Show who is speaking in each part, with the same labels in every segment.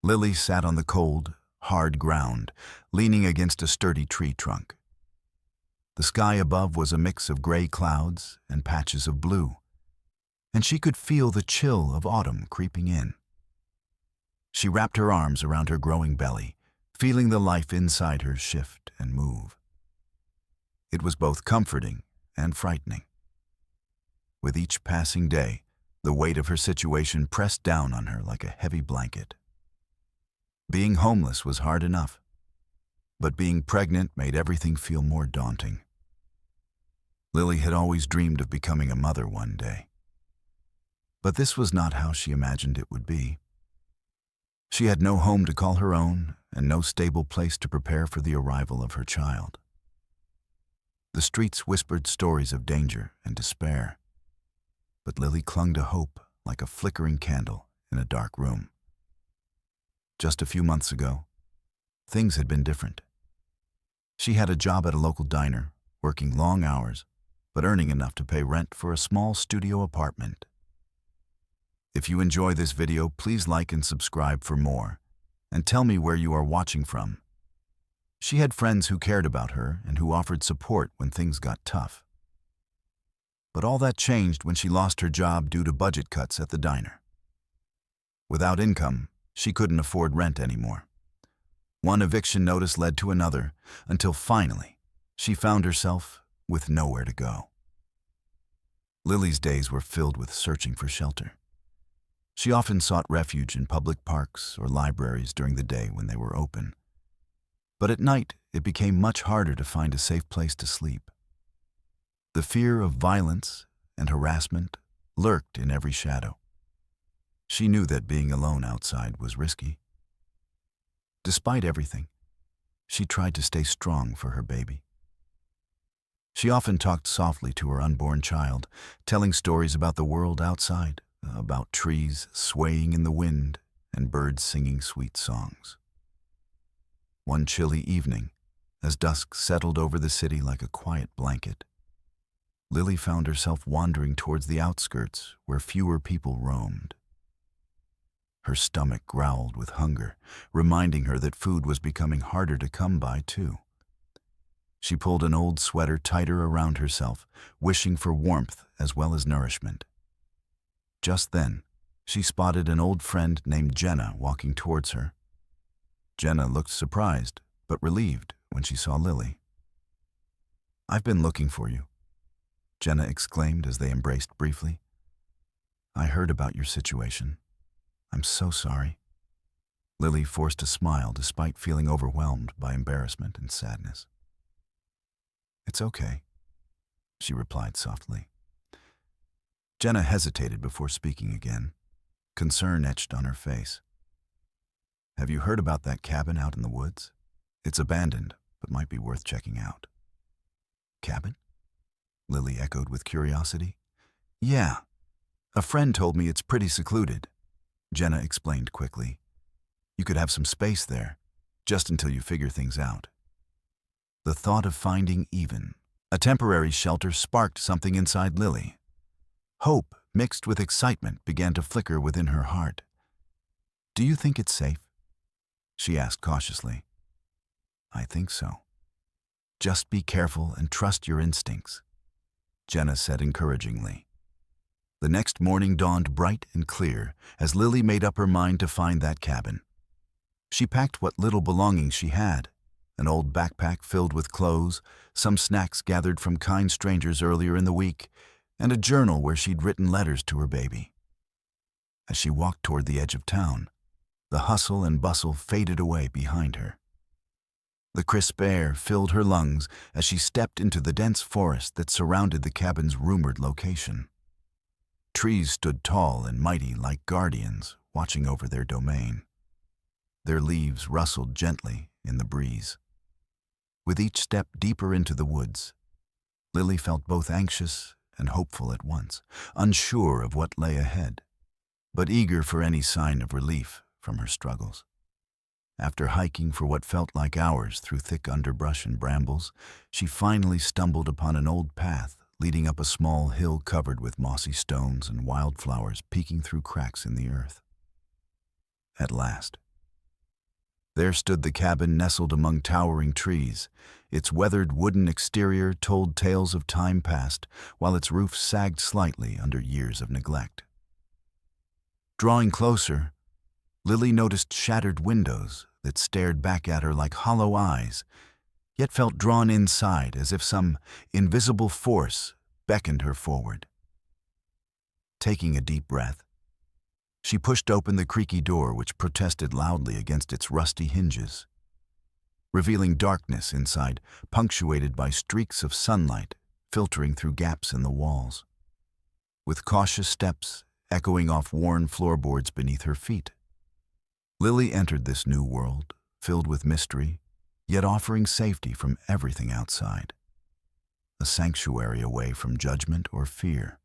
Speaker 1: Lily sat on the cold, hard ground, leaning against a sturdy tree trunk. The sky above was a mix of gray clouds and patches of blue, and she could feel the chill of autumn creeping in. She wrapped her arms around her growing belly, feeling the life inside her shift and move. It was both comforting and frightening. With each passing day, the weight of her situation pressed down on her like a heavy blanket. Being homeless was hard enough, but being pregnant made everything feel more daunting. Lily had always dreamed of becoming a mother one day. But this was not how she imagined it would be. She had no home to call her own and no stable place to prepare for the arrival of her child. The streets whispered stories of danger and despair, but Lily clung to hope like a flickering candle in a dark room. Just a few months ago, things had been different. She had a job at a local diner, working long hours, but earning enough to pay rent for a small studio apartment. If you enjoy this video, please like and subscribe for more, and tell me where you are watching from. She had friends who cared about her and who offered support when things got tough. But all that changed when she lost her job due to budget cuts at the diner. Without income, she couldn't afford rent anymore. One eviction notice led to another, until finally, she found herself with nowhere to go. Lily's days were filled with searching for shelter. She often sought refuge in public parks or libraries during the day when they were open. But at night, it became much harder to find a safe place to sleep. The fear of violence and harassment lurked in every shadow. She knew that being alone outside was risky. Despite everything, she tried to stay strong for her baby. She often talked softly to her unborn child, telling stories about the world outside, about trees swaying in the wind and birds singing sweet songs. One chilly evening, as dusk settled over the city like a quiet blanket, Lily found herself wandering towards the outskirts where fewer people roamed. Her stomach growled with hunger, reminding her that food was becoming harder to come by, too. She pulled an old sweater tighter around herself, wishing for warmth as well as nourishment. Just then, she spotted an old friend named Jenna walking towards her. Jenna looked surprised, but relieved when she saw Lily. "I've been looking for you," Jenna exclaimed as they embraced briefly. "I heard about your situation. I'm so sorry." Lily forced a smile despite feeling overwhelmed by embarrassment and sadness. "It's okay," she replied softly. Jenna hesitated before speaking again. Concern etched on her face. "Have you heard about that cabin out in the woods? It's abandoned, but might be worth checking out." "Cabin?" Lily echoed with curiosity. "Yeah. A friend told me it's pretty secluded," Jenna explained quickly. "You could have some space there, just until you figure things out." The thought of finding even a temporary shelter sparked something inside Lily. Hope, mixed with excitement, began to flicker within her heart. "Do you think it's safe?" she asked cautiously. "I think so. Just be careful and trust your instincts," Jenna said encouragingly. The next morning dawned bright and clear as Lily made up her mind to find that cabin. She packed what little belongings she had, an old backpack filled with clothes, some snacks gathered from kind strangers earlier in the week, and a journal where she'd written letters to her baby. As she walked toward the edge of town, the hustle and bustle faded away behind her. The crisp air filled her lungs as she stepped into the dense forest that surrounded the cabin's rumored location. Trees stood tall and mighty like guardians watching over their domain. Their leaves rustled gently in the breeze. With each step deeper into the woods, Lily felt both anxious and hopeful at once, unsure of what lay ahead, but eager for any sign of relief from her struggles. After hiking for what felt like hours through thick underbrush and brambles, she finally stumbled upon an old path leading up a small hill covered with mossy stones and wildflowers peeking through cracks in the earth. At last, There stood the cabin nestled among towering trees. Its weathered wooden exterior told tales of time past, while its roof sagged slightly under years of neglect. Drawing closer, Lily noticed shattered windows that stared back at her like hollow eyes, yet felt drawn inside as if some invisible force beckoned her forward. Taking a deep breath, she pushed open the creaky door which protested loudly against its rusty hinges, revealing darkness inside, punctuated by streaks of sunlight filtering through gaps in the walls. With cautious steps echoing off worn floorboards beneath her feet, Lily entered this new world, filled with mystery, yet offering safety from everything outside. A sanctuary away from judgment or fear,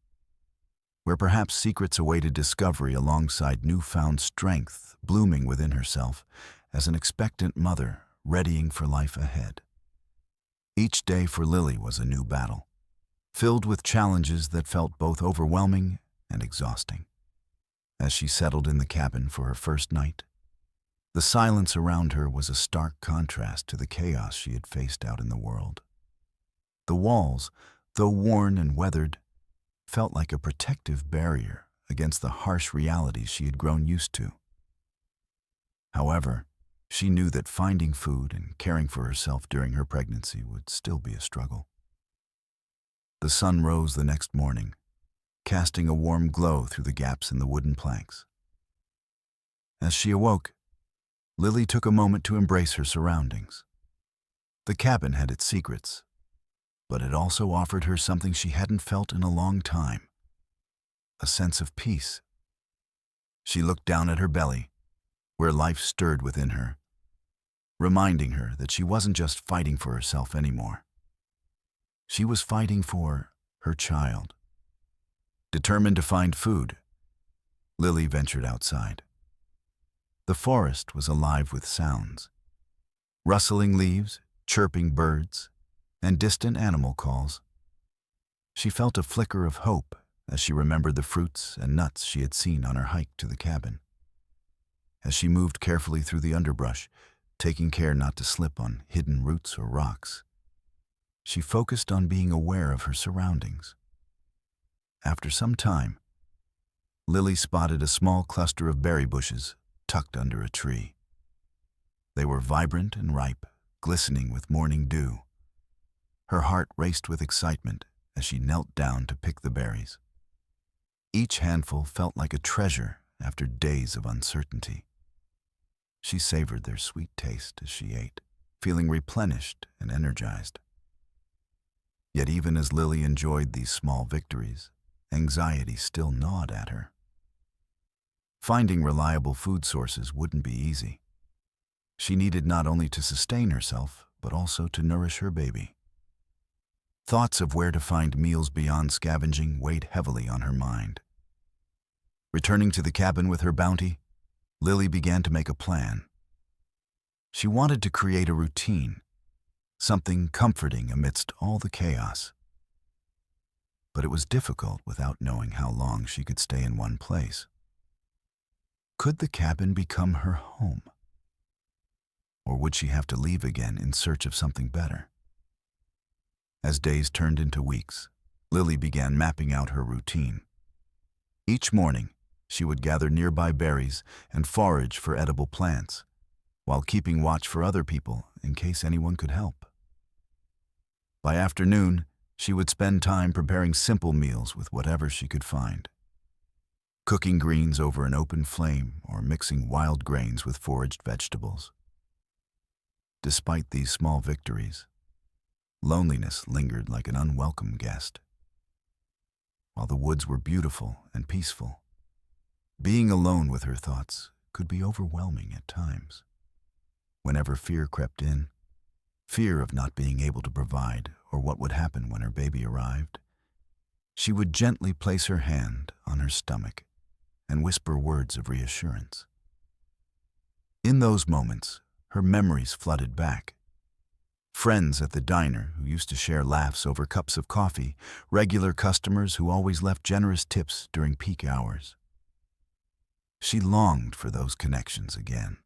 Speaker 1: where perhaps secrets awaited discovery alongside newfound strength blooming within herself as an expectant mother readying for life ahead. Each day for Lily was a new battle, filled with challenges that felt both overwhelming and exhausting. As she settled in the cabin for her first night, the silence around her was a stark contrast to the chaos she had faced out in the world. The walls, though worn and weathered, felt like a protective barrier against the harsh realities she had grown used to. However, she knew that finding food and caring for herself during her pregnancy would still be a struggle. The sun rose the next morning, casting a warm glow through the gaps in the wooden planks. As she awoke, Lily took a moment to embrace her surroundings. The cabin had its secrets, but it also offered her something she hadn't felt in a long time, a sense of peace. She looked down at her belly, where life stirred within her, reminding her that she wasn't just fighting for herself anymore. She was fighting for her child. Determined to find food, Lily ventured outside. The forest was alive with sounds, rustling leaves, chirping birds, and distant animal calls. She felt a flicker of hope as she remembered the fruits and nuts she had seen on her hike to the cabin. As she moved carefully through the underbrush, taking care not to slip on hidden roots or rocks, she focused on being aware of her surroundings. After some time, Lily spotted a small cluster of berry bushes tucked under a tree. They were vibrant and ripe, glistening with morning dew. Her heart raced with excitement as she knelt down to pick the berries. Each handful felt like a treasure after days of uncertainty. She savored their sweet taste as she ate, feeling replenished and energized. Yet even as Lily enjoyed these small victories, anxiety still gnawed at her. Finding reliable food sources wouldn't be easy. She needed not only to sustain herself, but also to nourish her baby. Thoughts of where to find meals beyond scavenging weighed heavily on her mind. Returning to the cabin with her bounty, Lily began to make a plan. She wanted to create a routine, something comforting amidst all the chaos. But it was difficult without knowing how long she could stay in one place. Could the cabin become her home? Or would she have to leave again in search of something better? As days turned into weeks, Lily began mapping out her routine. Each morning, she would gather nearby berries and forage for edible plants, while keeping watch for other people in case anyone could help. By afternoon, she would spend time preparing simple meals with whatever she could find. Cooking greens over an open flame or mixing wild grains with foraged vegetables. Despite these small victories, loneliness lingered like an unwelcome guest. While the woods were beautiful and peaceful, being alone with her thoughts could be overwhelming at times. Whenever fear crept in, fear of not being able to provide or what would happen when her baby arrived, she would gently place her hand on her stomach and whisper words of reassurance. In those moments, her memories flooded back. Friends at the diner who used to share laughs over cups of coffee, regular customers who always left generous tips during peak hours. She longed for those connections again.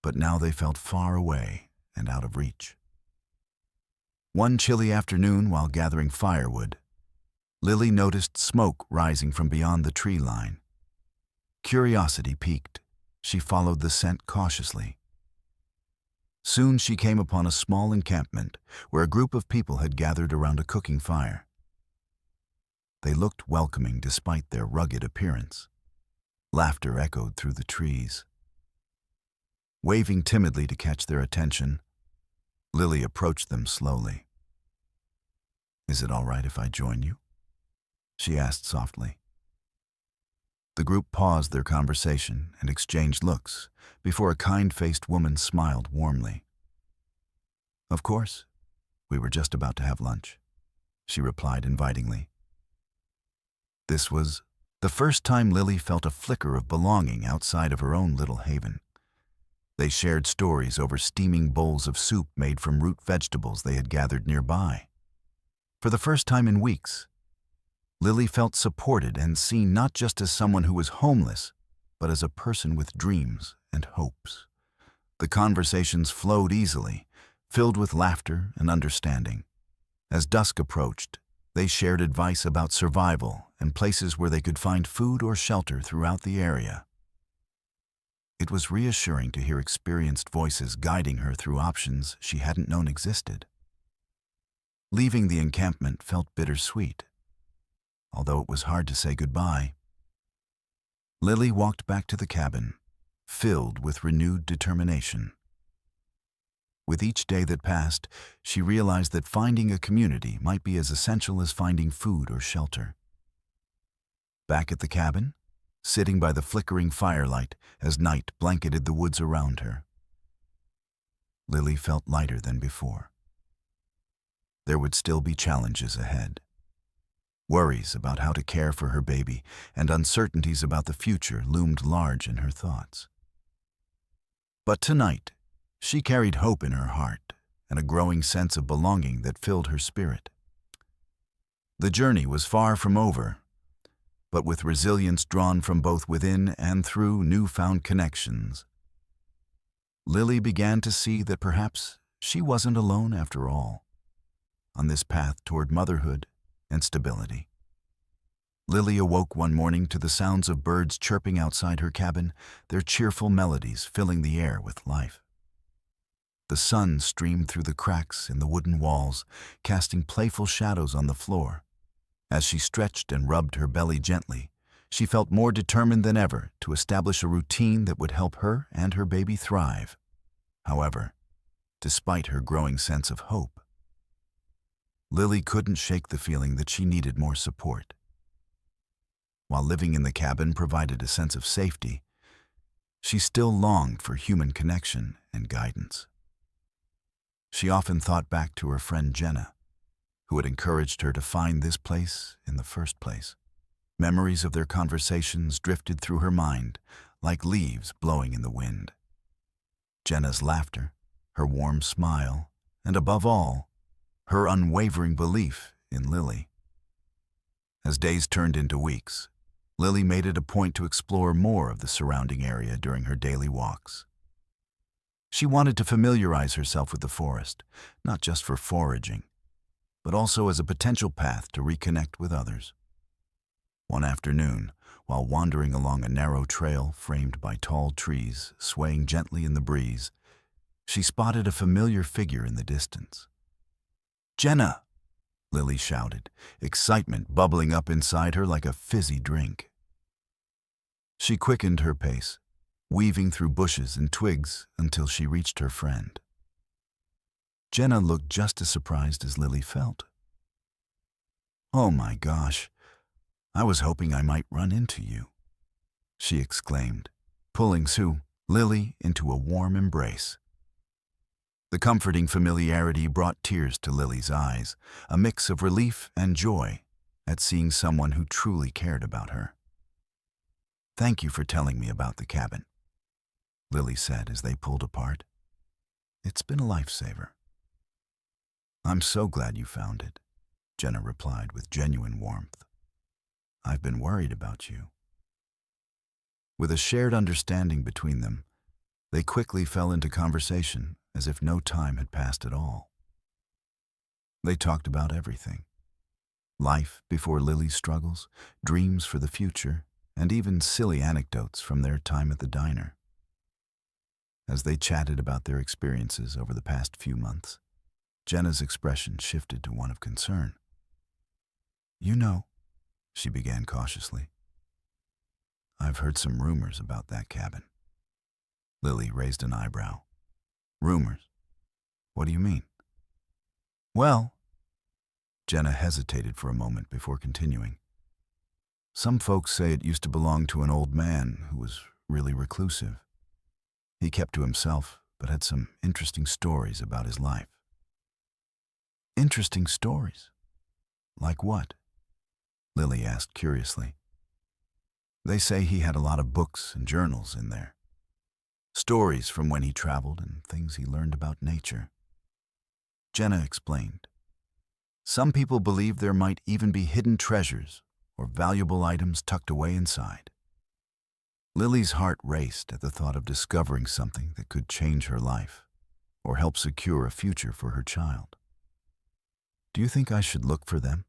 Speaker 1: but now they felt far away and out of reach. One chilly afternoon, while gathering firewood, Lily noticed smoke rising from beyond the tree line. Curiosity piqued. She followed the scent cautiously. Soon she came upon a small encampment where a group of people had gathered around a cooking fire. They looked welcoming despite their rugged appearance. Laughter echoed through the trees. Waving timidly to catch their attention, Lily approached them slowly. "Is it all right if I join you?" she asked softly. The group paused their conversation and exchanged looks before a kind-faced woman smiled warmly. "Of course. We were just about to have lunch," she replied invitingly. This was the first time Lily felt a flicker of belonging outside of her own little haven. They shared stories over steaming bowls of soup made from root vegetables they had gathered nearby. For the first time in weeks, Lily felt supported and seen not just as someone who was homeless, but as a person with dreams and hopes. The conversations flowed easily, filled with laughter and understanding. As dusk approached, they shared advice about survival and places where they could find food or shelter throughout the area. It was reassuring to hear experienced voices guiding her through options she hadn't known existed. Leaving the encampment felt bittersweet, although it was hard to say goodbye. Lily walked back to the cabin, filled with renewed determination. With each day that passed, she realized that finding a community might be as essential as finding food or shelter. Back at the cabin, sitting by the flickering firelight as night blanketed the woods around her, Lily felt lighter than before. There would still be challenges ahead. Worries about how to care for her baby and uncertainties about the future loomed large in her thoughts. But tonight, she carried hope in her heart and a growing sense of belonging that filled her spirit. The journey was far from over, but with resilience drawn from both within and through newfound connections, Lily began to see that perhaps she wasn't alone after all, on this path toward motherhood and stability. Lily awoke one morning to the sounds of birds chirping outside her cabin, their cheerful melodies filling the air with life. The sun streamed through the cracks in the wooden walls, casting playful shadows on the floor. As she stretched and rubbed her belly gently, she felt more determined than ever to establish a routine that would help her and her baby thrive. However, despite her growing sense of hope, Lily couldn't shake the feeling that she needed more support. While living in the cabin provided a sense of safety, she still longed for human connection and guidance. She often thought back to her friend Jenna, who had encouraged her to find this place in the first place. Memories of their conversations drifted through her mind like leaves blowing in the wind. Jenna's laughter, her warm smile, and above all, her unwavering belief in Lily. As days turned into weeks, Lily made it a point to explore more of the surrounding area during her daily walks. She wanted to familiarize herself with the forest, not just for foraging, but also as a potential path to reconnect with others. One afternoon, while wandering along a narrow trail framed by tall trees swaying gently in the breeze, she spotted a familiar figure in the distance. "Jenna!" Lily shouted, excitement bubbling up inside her like a fizzy drink. She quickened her pace, weaving through bushes and twigs until she reached her friend. Jenna looked just as surprised as Lily felt. "Oh my gosh, I was hoping I might run into you," she exclaimed, pulling Lily into a warm embrace. The comforting familiarity brought tears to Lily's eyes, a mix of relief and joy at seeing someone who truly cared about her. "Thank you for telling me about the cabin," Lily said as they pulled apart. "It's been a lifesaver." "I'm so glad you found it," Jenna replied with genuine warmth. "I've been worried about you." With a shared understanding between them, They quickly fell into conversation as if no time had passed at all. They talked about everything: life before Lily's struggles, dreams for the future, and even silly anecdotes from their time at the diner. As they chatted about their experiences over the past few months, Jenna's expression shifted to one of concern. "You know," she began cautiously, "I've heard some rumors about that cabin." Lily raised an eyebrow. "Rumors? What do you mean?" "Well," Jenna hesitated for a moment before continuing, "some folks say it used to belong to an old man who was really reclusive. He kept to himself, but had some interesting stories about his life." "Interesting stories? Like what?" Lily asked curiously. "They say he had a lot of books and journals in there. Stories from when he traveled and things he learned about nature." Jenna explained. "Some people believe there might even be hidden treasures or valuable items tucked away inside." Lily's heart raced at the thought of discovering something that could change her life or help secure a future for her child. "Do you think I should look for them?"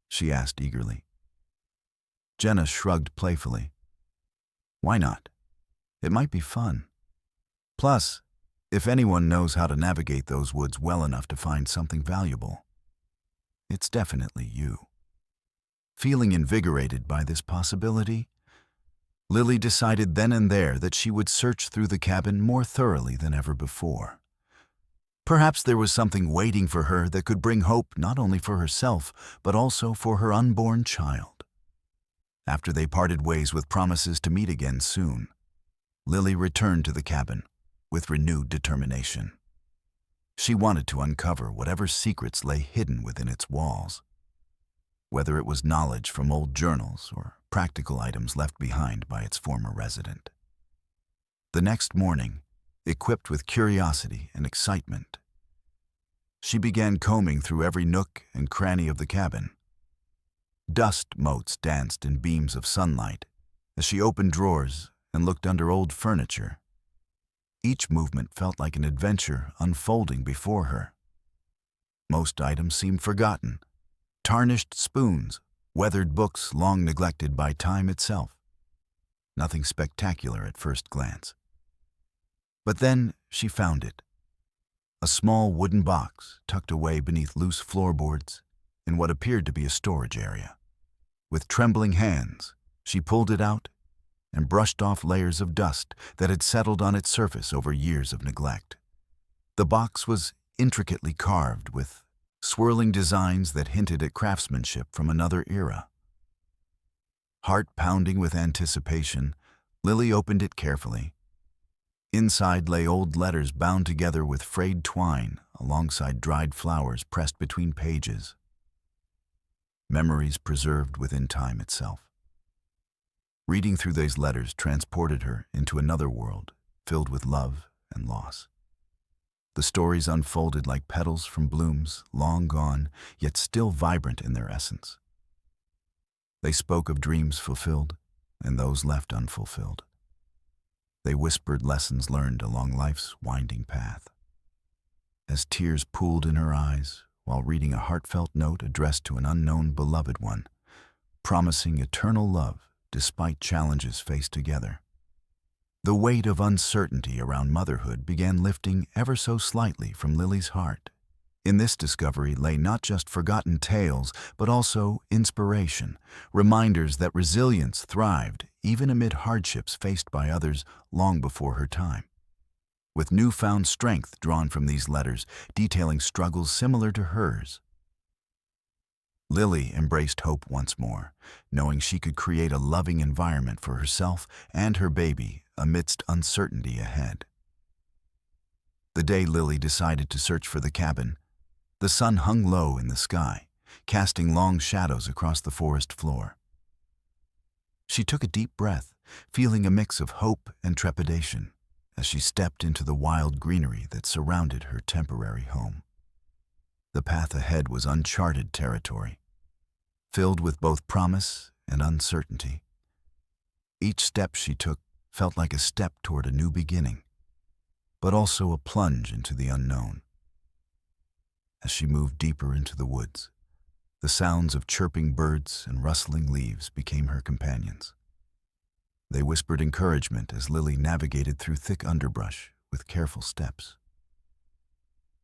Speaker 1: she asked eagerly. Jenna shrugged playfully. "Why not? It might be fun. Plus, if anyone knows how to navigate those woods well enough to find something valuable, it's definitely you." Feeling invigorated by this possibility, Lily decided then and there that she would search through the cabin more thoroughly than ever before. Perhaps there was something waiting for her that could bring hope not only for herself, but also for her unborn child. After they parted ways with promises to meet again soon, Lily returned to the cabin with renewed determination. She wanted to uncover whatever secrets lay hidden within its walls, whether it was knowledge from old journals or practical items left behind by its former resident. The next morning, equipped with curiosity and excitement, she began combing through every nook and cranny of the cabin. Dust motes danced in beams of sunlight as she opened drawers and looked under old furniture. Each movement felt like an adventure unfolding before her. Most items seemed forgotten: tarnished spoons, weathered books long neglected by time itself. Nothing spectacular at first glance. But then she found it. A small wooden box tucked away beneath loose floorboards in what appeared to be a storage area. With trembling hands, she pulled it out and brushed off layers of dust that had settled on its surface over years of neglect. The box was intricately carved with swirling designs that hinted at craftsmanship from another era. Heart pounding with anticipation, Lily opened it carefully. Inside lay old letters bound together with frayed twine alongside dried flowers pressed between pages. Memories preserved within time itself. Reading through these letters transported her into another world filled with love and loss. The stories unfolded like petals from blooms long gone, yet still vibrant in their essence. They spoke of dreams fulfilled and those left unfulfilled. They whispered lessons learned along life's winding path. As tears pooled in her eyes while reading a heartfelt note addressed to an unknown beloved one, promising eternal love despite challenges faced together, the weight of uncertainty around motherhood began lifting ever so slightly from Lily's heart. In this discovery lay not just forgotten tales, but also inspiration, reminders that resilience thrived even amid hardships faced by others long before her time. With newfound strength drawn from these letters, detailing struggles similar to hers, Lily embraced hope once more, knowing she could create a loving environment for herself and her baby amidst uncertainty ahead. The day Lily decided to search for the cabin, the sun hung low in the sky, casting long shadows across the forest floor. She took a deep breath, feeling a mix of hope and trepidation as she stepped into the wild greenery that surrounded her temporary home. The path ahead was uncharted territory, filled with both promise and uncertainty. Each step she took felt like a step toward a new beginning, but also a plunge into the unknown. As she moved deeper into the woods, the sounds of chirping birds and rustling leaves became her companions. They whispered encouragement as Lily navigated through thick underbrush with careful steps.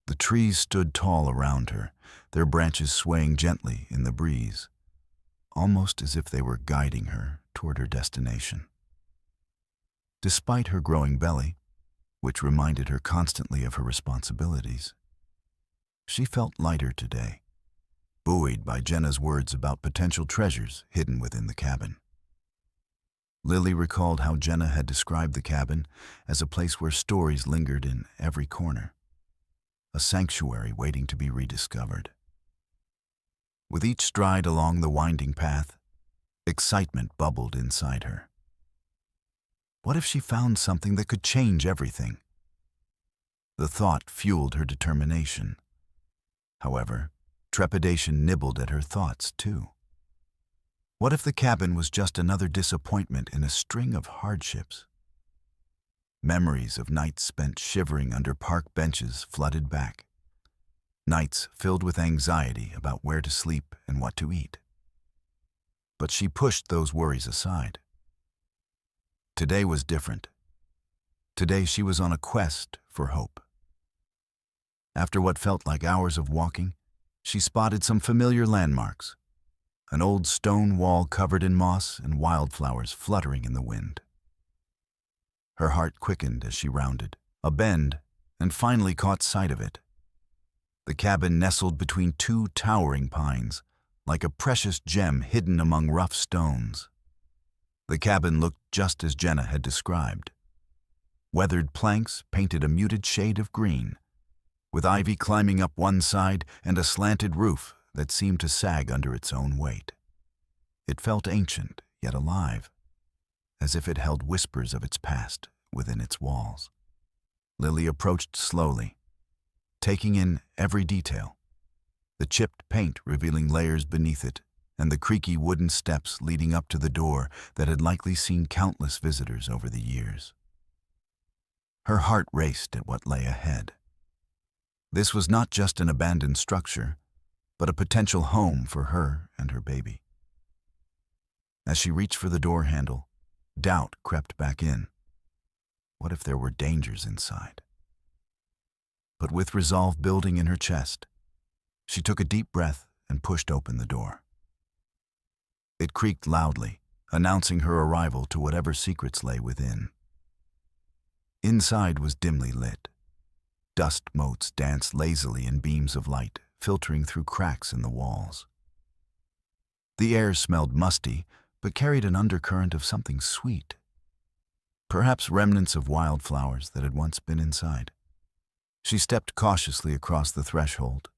Speaker 1: The trees stood tall around her, their branches swaying gently in the breeze, almost as if they were guiding her toward her destination. Despite her growing belly, which reminded her constantly of her responsibilities, she felt lighter today, buoyed by Jenna's words about potential treasures hidden within the cabin. Lily recalled how Jenna had described the cabin as a place where stories lingered in every corner, a sanctuary waiting to be rediscovered. With each stride along the winding path, excitement bubbled inside her. What if she found something that could change everything? The thought fueled her determination. However, trepidation nibbled at her thoughts, too. What if the cabin was just another disappointment in a string of hardships? Memories of nights spent shivering under park benches flooded back. Nights filled with anxiety about where to sleep and what to eat. But she pushed those worries aside. Today was different. Today she was on a quest for hope. After what felt like hours of walking, she spotted some familiar landmarks. An old stone wall covered in moss and wildflowers fluttering in the wind. Her heart quickened as she rounded a bend and finally caught sight of it. The cabin nestled between two towering pines, like a precious gem hidden among rough stones. The cabin looked just as Jenna had described. Weathered planks painted a muted shade of green, with ivy climbing up one side and a slanted roof that seemed to sag under its own weight. It felt ancient, yet alive, as if it held whispers of its past within its walls. Lily approached slowly, taking in every detail, the chipped paint revealing layers beneath it, and the creaky wooden steps leading up to the door that had likely seen countless visitors over the years. Her heart raced at what lay ahead. This was not just an abandoned structure, but a potential home for her and her baby. As she reached for the door handle, doubt crept back in. What if there were dangers inside? But with resolve building in her chest, she took a deep breath and pushed open the door. It creaked loudly, announcing her arrival to whatever secrets lay within. Inside was dimly lit. Dust motes danced lazily in beams of light, filtering through cracks in the walls. The air smelled musty, but carried an undercurrent of something sweet. Perhaps remnants of wildflowers that had once been inside. She stepped cautiously across the threshold,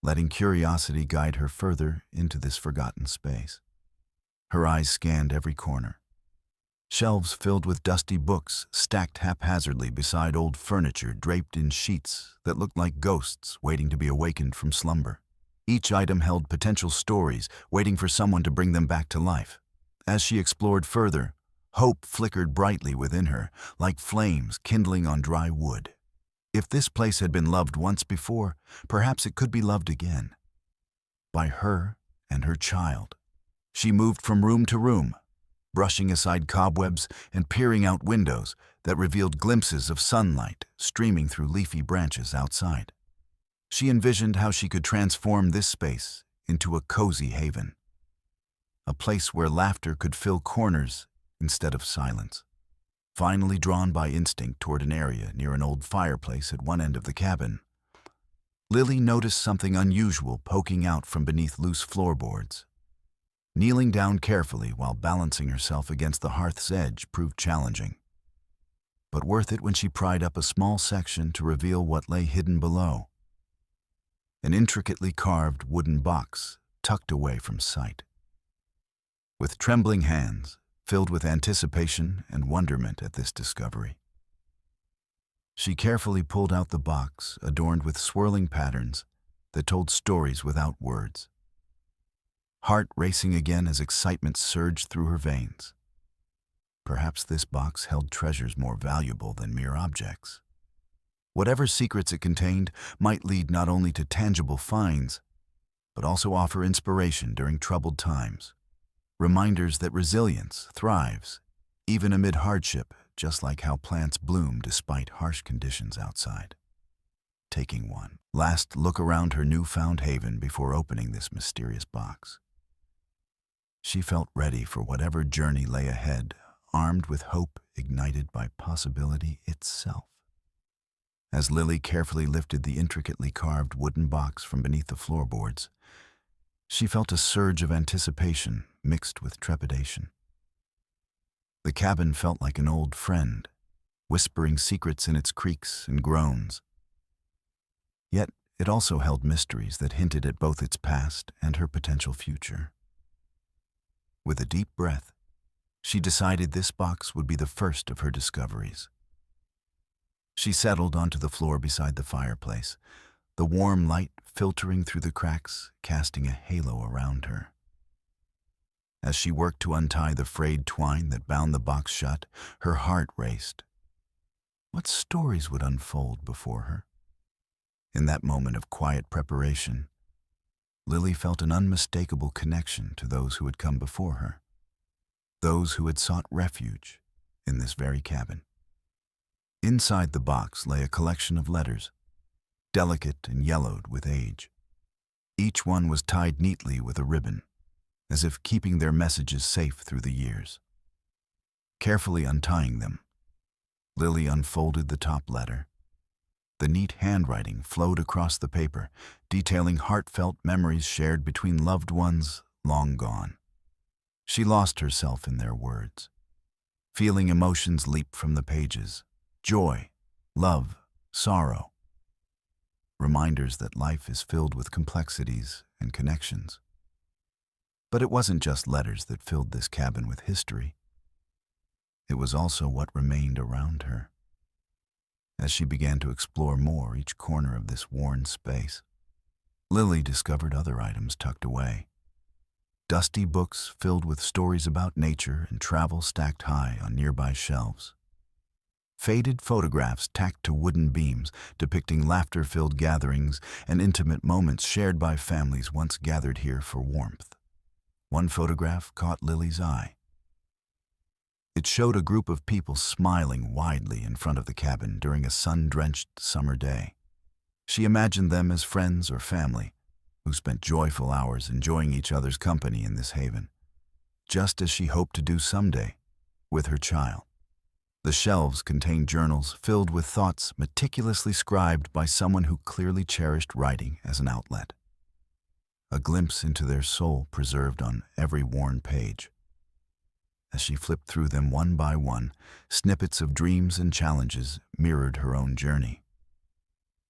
Speaker 1: letting curiosity guide her further into this forgotten space. Her eyes scanned every corner. Shelves filled with dusty books stacked haphazardly beside old furniture draped in sheets that looked like ghosts waiting to be awakened from slumber. Each item held potential stories waiting for someone to bring them back to life. As she explored further, hope flickered brightly within her, like flames kindling on dry wood. If this place had been loved once before, perhaps it could be loved again. By her and her child. She moved from room to room, brushing aside cobwebs and peering out windows that revealed glimpses of sunlight streaming through leafy branches outside. She envisioned how she could transform this space into a cozy haven, a place where laughter could fill corners instead of silence. Finally drawn by instinct toward an area near an old fireplace at one end of the cabin, Lily noticed something unusual poking out from beneath loose floorboards. Kneeling down carefully while balancing herself against the hearth's edge proved challenging, but worth it when she pried up a small section to reveal what lay hidden below. An intricately carved wooden box tucked away from sight. With trembling hands, filled with anticipation and wonderment at this discovery, she carefully pulled out the box adorned with swirling patterns that told stories without words. Heart racing again as excitement surged through her veins. Perhaps this box held treasures more valuable than mere objects. Whatever secrets it contained might lead not only to tangible finds, but also offer inspiration during troubled times. Reminders that resilience thrives, even amid hardship, just like how plants bloom despite harsh conditions outside. Taking one last look around her newfound haven before opening this mysterious box, she felt ready for whatever journey lay ahead, armed with hope ignited by possibility itself. As Lily carefully lifted the intricately carved wooden box from beneath the floorboards, she felt a surge of anticipation mixed with trepidation. The cabin felt like an old friend, whispering secrets in its creaks and groans. Yet it also held mysteries that hinted at both its past and her potential future. With a deep breath, she decided this box would be the first of her discoveries. She settled onto the floor beside the fireplace, the warm light filtering through the cracks, casting a halo around her. As she worked to untie the frayed twine that bound the box shut, her heart raced. What stories would unfold before her? In that moment of quiet preparation, Lily felt an unmistakable connection to those who had come before her, those who had sought refuge in this very cabin. Inside the box lay a collection of letters, delicate and yellowed with age. Each one was tied neatly with a ribbon, as if keeping their messages safe through the years. Carefully untying them, Lily unfolded the top letter. The neat handwriting flowed across the paper, detailing heartfelt memories shared between loved ones long gone. She lost herself in their words, feeling emotions leap from the pages: joy, love, sorrow. Reminders that life is filled with complexities and connections. But it wasn't just letters that filled this cabin with history. It was also what remained around her. As she began to explore more each corner of this worn space, Lily discovered other items tucked away. Dusty books filled with stories about nature and travel stacked high on nearby shelves. Faded photographs tacked to wooden beams depicting laughter-filled gatherings and intimate moments shared by families once gathered here for warmth. One photograph caught Lily's eye. It showed a group of people smiling widely in front of the cabin during a sun-drenched summer day. She imagined them as friends or family who spent joyful hours enjoying each other's company in this haven, just as she hoped to do someday with her child. The shelves contained journals filled with thoughts meticulously scribed by someone who clearly cherished writing as an outlet. A glimpse into their soul preserved on every worn page. As she flipped through them one by one, snippets of dreams and challenges mirrored her own journey.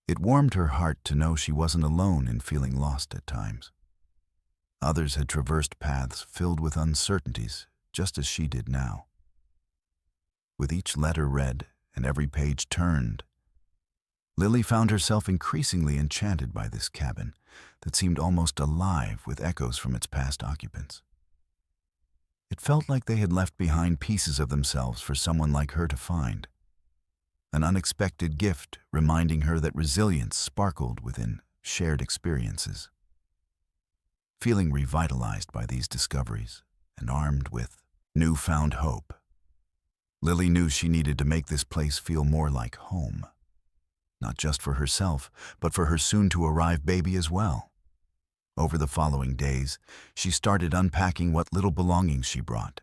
Speaker 1: It warmed her heart to know she wasn't alone in feeling lost at times. Others had traversed paths filled with uncertainties, just as she did now. With each letter read and every page turned, Lily found herself increasingly enchanted by this cabin that seemed almost alive with echoes from its past occupants. It felt like they had left behind pieces of themselves for someone like her to find. An unexpected gift reminding her that resilience sparkled within shared experiences. Feeling revitalized by these discoveries and armed with newfound hope, Lily knew she needed to make this place feel more like home. Not just for herself, but for her soon-to-arrive baby as well. Over the following days, she started unpacking what little belongings she brought.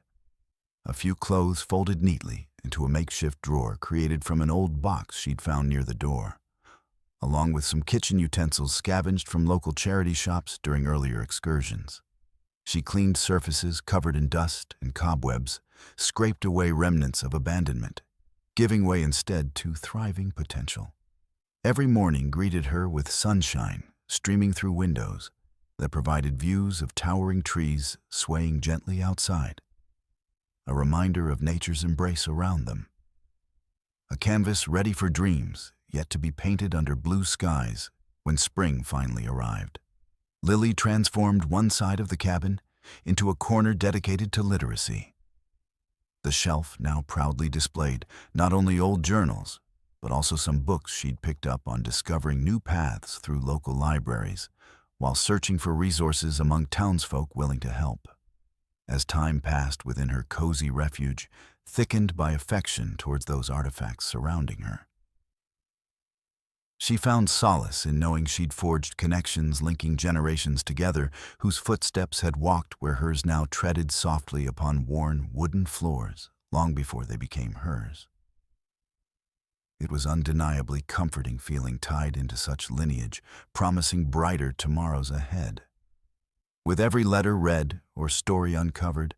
Speaker 1: A few clothes folded neatly into a makeshift drawer created from an old box she'd found near the door, along with some kitchen utensils scavenged from local charity shops during earlier excursions. She cleaned surfaces covered in dust and cobwebs, scraped away remnants of abandonment, giving way instead to thriving potential. Every morning greeted her with sunshine streaming through windows that provided views of towering trees swaying gently outside, a reminder of nature's embrace around them. A canvas ready for dreams, yet to be painted under blue skies when spring finally arrived. Lily transformed one side of the cabin into a corner dedicated to literacy. The shelf now proudly displayed not only old journals, but also some books she'd picked up on discovering new paths through local libraries, while searching for resources among townsfolk willing to help. As time passed within her cozy refuge, thickened by affection towards those artifacts surrounding her, she found solace in knowing she'd forged connections linking generations together whose footsteps had walked where hers now treaded softly upon worn wooden floors long before they became hers. It was undeniably comforting feeling tied into such lineage, promising brighter tomorrows ahead. With every letter read or story uncovered,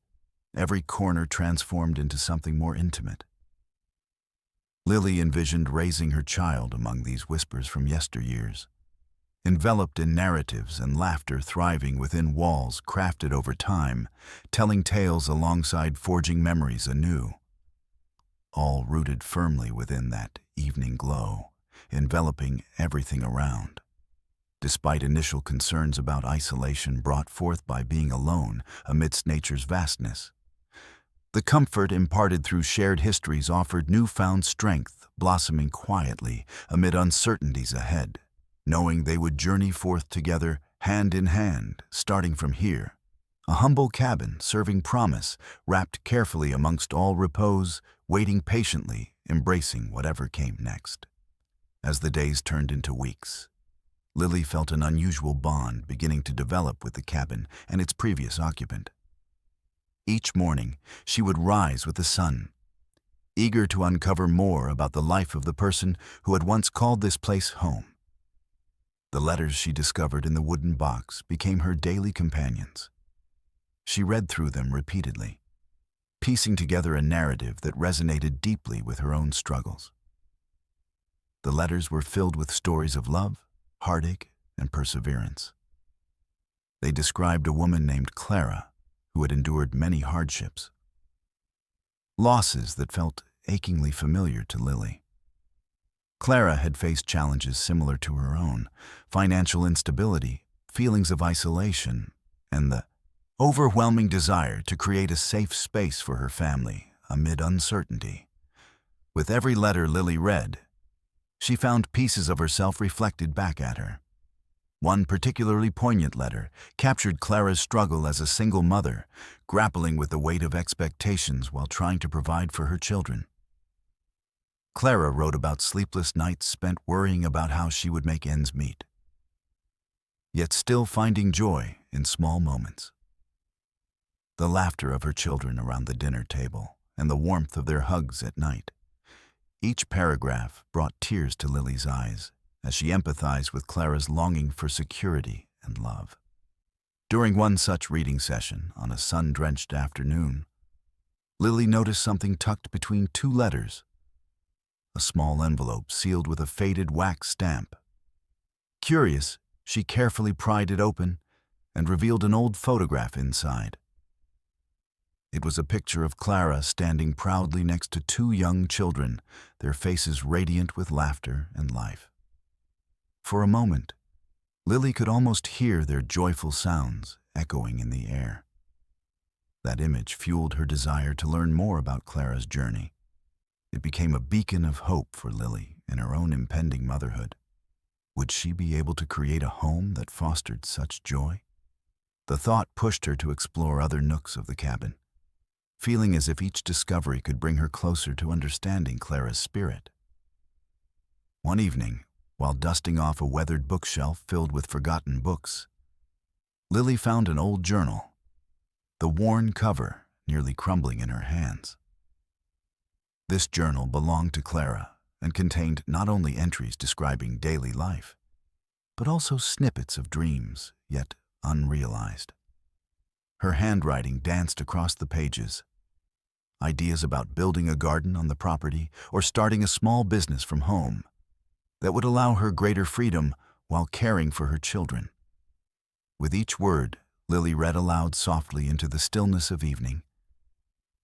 Speaker 1: every corner transformed into something more intimate. Lily envisioned raising her child among these whispers from yesteryears, enveloped in narratives and laughter thriving within walls crafted over time, telling tales alongside forging memories anew, all rooted firmly within that evening glow, enveloping everything around. Despite initial concerns about isolation brought forth by being alone amidst nature's vastness, the comfort imparted through shared histories offered newfound strength, blossoming quietly amid uncertainties ahead, knowing they would journey forth together, hand in hand, starting from here. A humble cabin serving promise, wrapped carefully amongst all repose, waiting patiently, embracing whatever came next. As the days turned into weeks, Lily felt an unusual bond beginning to develop with the cabin and its previous occupant. Each morning, she would rise with the sun, eager to uncover more about the life of the person who had once called this place home. The letters she discovered in the wooden box became her daily companions. She read through them repeatedly, piecing together a narrative that resonated deeply with her own struggles. The letters were filled with stories of love, heartache, and perseverance. They described a woman named Clara, who had endured many hardships, losses that felt achingly familiar to Lily. Clara had faced challenges similar to her own: financial instability, feelings of isolation, and the overwhelming desire to create a safe space for her family amid uncertainty. With every letter Lily read, she found pieces of herself reflected back at her. One particularly poignant letter captured Clara's struggle as a single mother, grappling with the weight of expectations while trying to provide for her children. Clara wrote about sleepless nights spent worrying about how she would make ends meet, yet still finding joy in small moments. The laughter of her children around the dinner table and the warmth of their hugs at night. Each paragraph brought tears to Lily's eyes as she empathized with Clara's longing for security and love. During one such reading session on a sun-drenched afternoon, Lily noticed something tucked between two letters: a small envelope sealed with a faded wax stamp. Curious, she carefully pried it open and revealed an old photograph inside. It was a picture of Clara standing proudly next to two young children, their faces radiant with laughter and life. For a moment, Lily could almost hear their joyful sounds echoing in the air. That image fueled her desire to learn more about Clara's journey. It became a beacon of hope for Lily in her own impending motherhood. Would she be able to create a home that fostered such joy? The thought pushed her to explore other nooks of the cabin, feeling as if each discovery could bring her closer to understanding Clara's spirit. One evening, while dusting off a weathered bookshelf filled with forgotten books, Lily found an old journal, the worn cover nearly crumbling in her hands. This journal belonged to Clara and contained not only entries describing daily life, but also snippets of dreams yet unrealized. Her handwriting danced across the pages, ideas about building a garden on the property or starting a small business from home that would allow her greater freedom while caring for her children. With each word, Lily read aloud softly into the stillness of evening.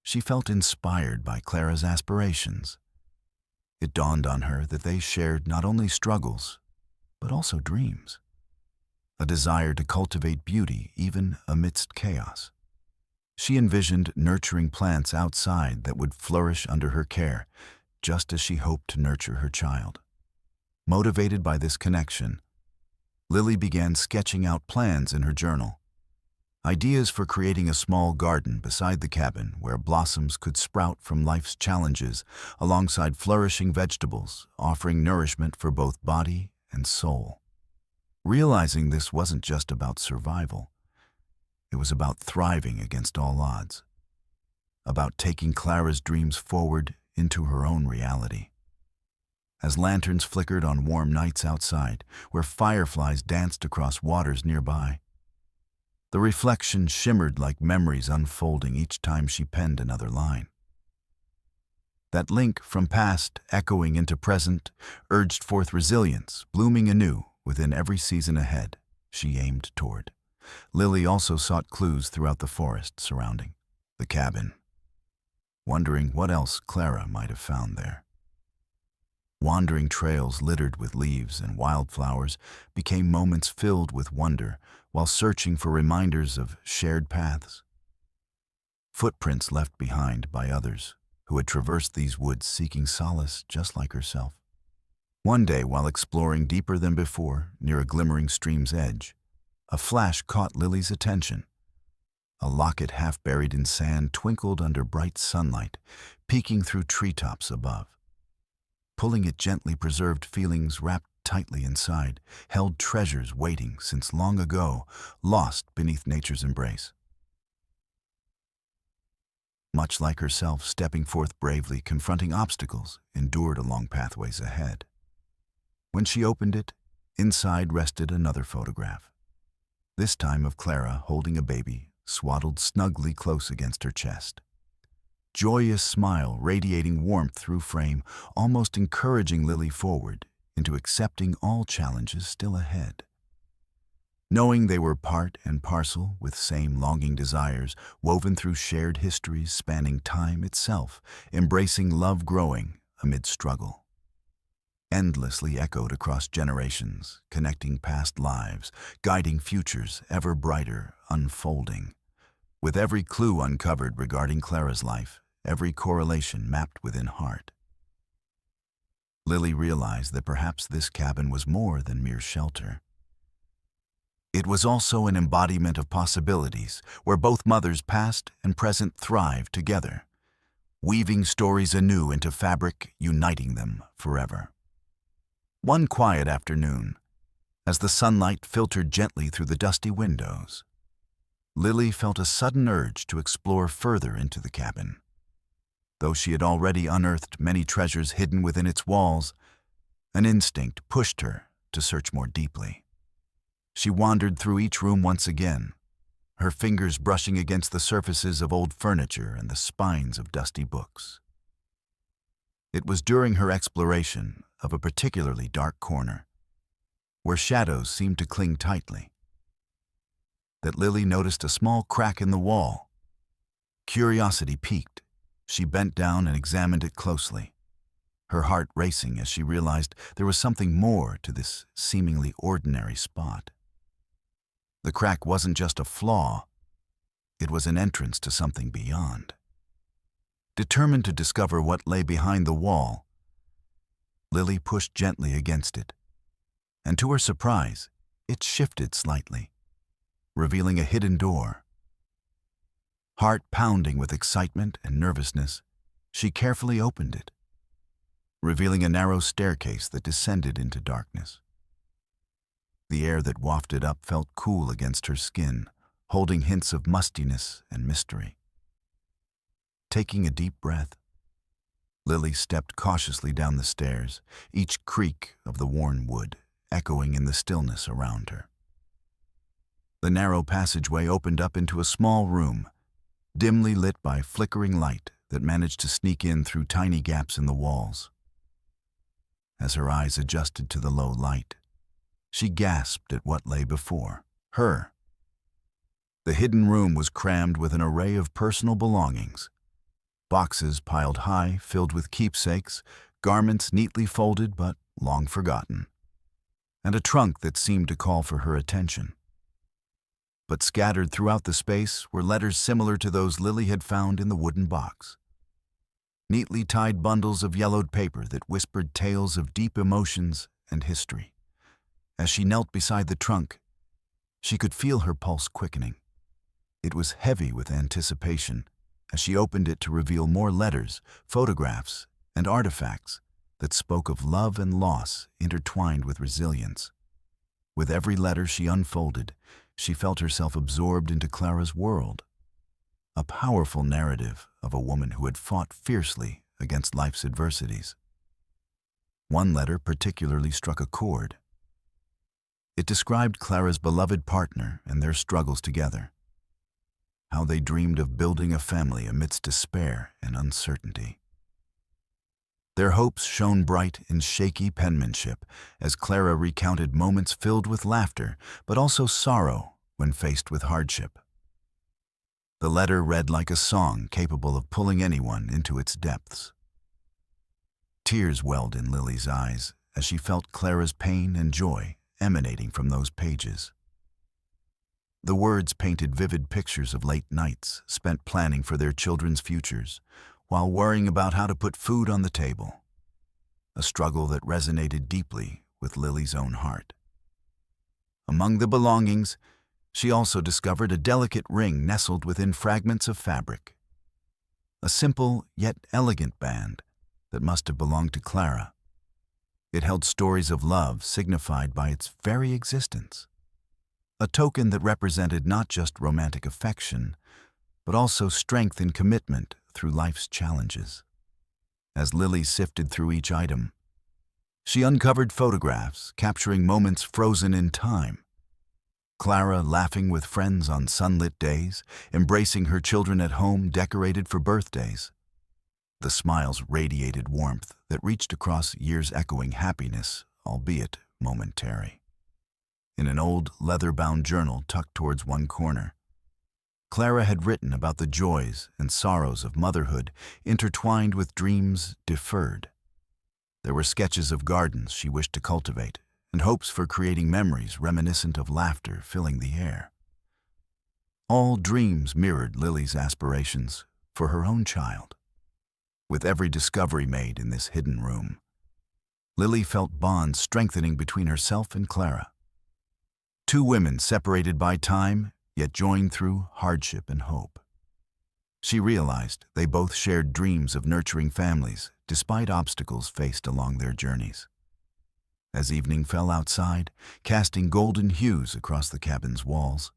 Speaker 1: She felt inspired by Clara's aspirations. It dawned on her that they shared not only struggles, but also dreams, a desire to cultivate beauty even amidst chaos. She envisioned nurturing plants outside that would flourish under her care, just as she hoped to nurture her child. Motivated by this connection, Lily began sketching out plans in her journal. Ideas for creating a small garden beside the cabin where blossoms could sprout from life's challenges alongside flourishing vegetables, offering nourishment for both body and soul. Realizing this wasn't just about survival, it was about thriving against all odds, about taking Clara's dreams forward into her own reality. As lanterns flickered on warm nights outside, where fireflies danced across waters nearby, the reflection shimmered like memories unfolding each time she penned another line. That link from past echoing into present urged forth resilience, blooming anew within every season ahead she aimed toward. Lily also sought clues throughout the forest surrounding the cabin, wondering what else Clara might have found there. Wandering trails littered with leaves and wildflowers became moments filled with wonder while searching for reminders of shared paths. Footprints left behind by others who had traversed these woods seeking solace just like herself. One day, while exploring deeper than before near a glimmering stream's edge, a flash caught Lily's attention. A locket half buried in sand twinkled under bright sunlight, peeking through treetops above. Pulling it gently, preserved feelings wrapped tightly inside, held treasures waiting since long ago, lost beneath nature's embrace. Much like herself, stepping forth bravely, confronting obstacles endured along pathways ahead. When she opened it, inside rested another photograph, this time of Clara holding a baby, swaddled snugly close against her chest. Joyous smile radiating warmth through frame, almost encouraging Lily forward into accepting all challenges still ahead. Knowing they were part and parcel with same longing desires, woven through shared histories spanning time itself, embracing love growing amid struggle. Endlessly echoed across generations, connecting past lives, guiding futures ever brighter, unfolding. With every clue uncovered regarding Clara's life, every correlation mapped within heart. Lily realized that perhaps this cabin was more than mere shelter. It was also an embodiment of possibilities, where both mothers past and present thrived together, weaving stories anew into fabric, uniting them forever. One quiet afternoon, as the sunlight filtered gently through the dusty windows, Lily felt a sudden urge to explore further into the cabin. Though she had already unearthed many treasures hidden within its walls, an instinct pushed her to search more deeply. She wandered through each room once again, her fingers brushing against the surfaces of old furniture and the spines of dusty books. It was during her exploration of a particularly dark corner, where shadows seemed to cling tightly, that Lily noticed a small crack in the wall. Curiosity piqued. She bent down and examined it closely, her heart racing as she realized there was something more to this seemingly ordinary spot. The crack wasn't just a flaw, it was an entrance to something beyond. Determined to discover what lay behind the wall, Lily pushed gently against it, and to her surprise, it shifted slightly, revealing a hidden door. Heart pounding with excitement and nervousness, she carefully opened it, revealing a narrow staircase that descended into darkness. The air that wafted up felt cool against her skin, holding hints of mustiness and mystery. Taking a deep breath, Lily stepped cautiously down the stairs, each creak of the worn wood echoing in the stillness around her. The narrow passageway opened up into a small room, dimly lit by flickering light that managed to sneak in through tiny gaps in the walls. As her eyes adjusted to the low light, she gasped at what lay before her. The hidden room was crammed with an array of personal belongings. Boxes piled high, filled with keepsakes, garments neatly folded but long forgotten, and a trunk that seemed to call for her attention. But scattered throughout the space were letters similar to those Lily had found in the wooden box. neatly tied bundles of yellowed paper that whispered tales of deep emotions and history. As she knelt beside the trunk, she could feel her pulse quickening. It was heavy with anticipation as she opened it to reveal more letters, photographs, and artifacts that spoke of love and loss intertwined with resilience. With every letter she unfolded, she felt herself absorbed into Clara's world, a powerful narrative of a woman who had fought fiercely against life's adversities. One letter particularly struck a chord. It described Clara's beloved partner and their struggles together, how they dreamed of building a family amidst despair and uncertainty. Their hopes shone bright in shaky penmanship as Clara recounted moments filled with laughter, but also sorrow when faced with hardship. The letter read like a song capable of pulling anyone into its depths. Tears welled in Lily's eyes as she felt Clara's pain and joy emanating from those pages. The words painted vivid pictures of late nights spent planning for their children's futures, while worrying about how to put food on the table, a struggle that resonated deeply with Lily's own heart. Among the belongings, she also discovered a delicate ring nestled within fragments of fabric, a simple yet elegant band that must have belonged to Clara. It held stories of love signified by its very existence, a token that represented not just romantic affection, but also strength and commitment through life's challenges. As Lily sifted through each item, she uncovered photographs capturing moments frozen in time. Clara laughing with friends on sunlit days, embracing her children at home decorated for birthdays. The smiles radiated warmth that reached across years, echoing happiness, albeit momentary. In an old leather-bound journal tucked towards one corner, Clara had written about the joys and sorrows of motherhood intertwined with dreams deferred. There were sketches of gardens she wished to cultivate and hopes for creating memories reminiscent of laughter filling the air. All dreams mirrored Lily's aspirations for her own child. With every discovery made in this hidden room, Lily felt bonds strengthening between herself and Clara. Two women separated by time, yet joined through hardship and hope. She realized they both shared dreams of nurturing families despite obstacles faced along their journeys. As evening fell outside, casting golden hues across the cabin's walls,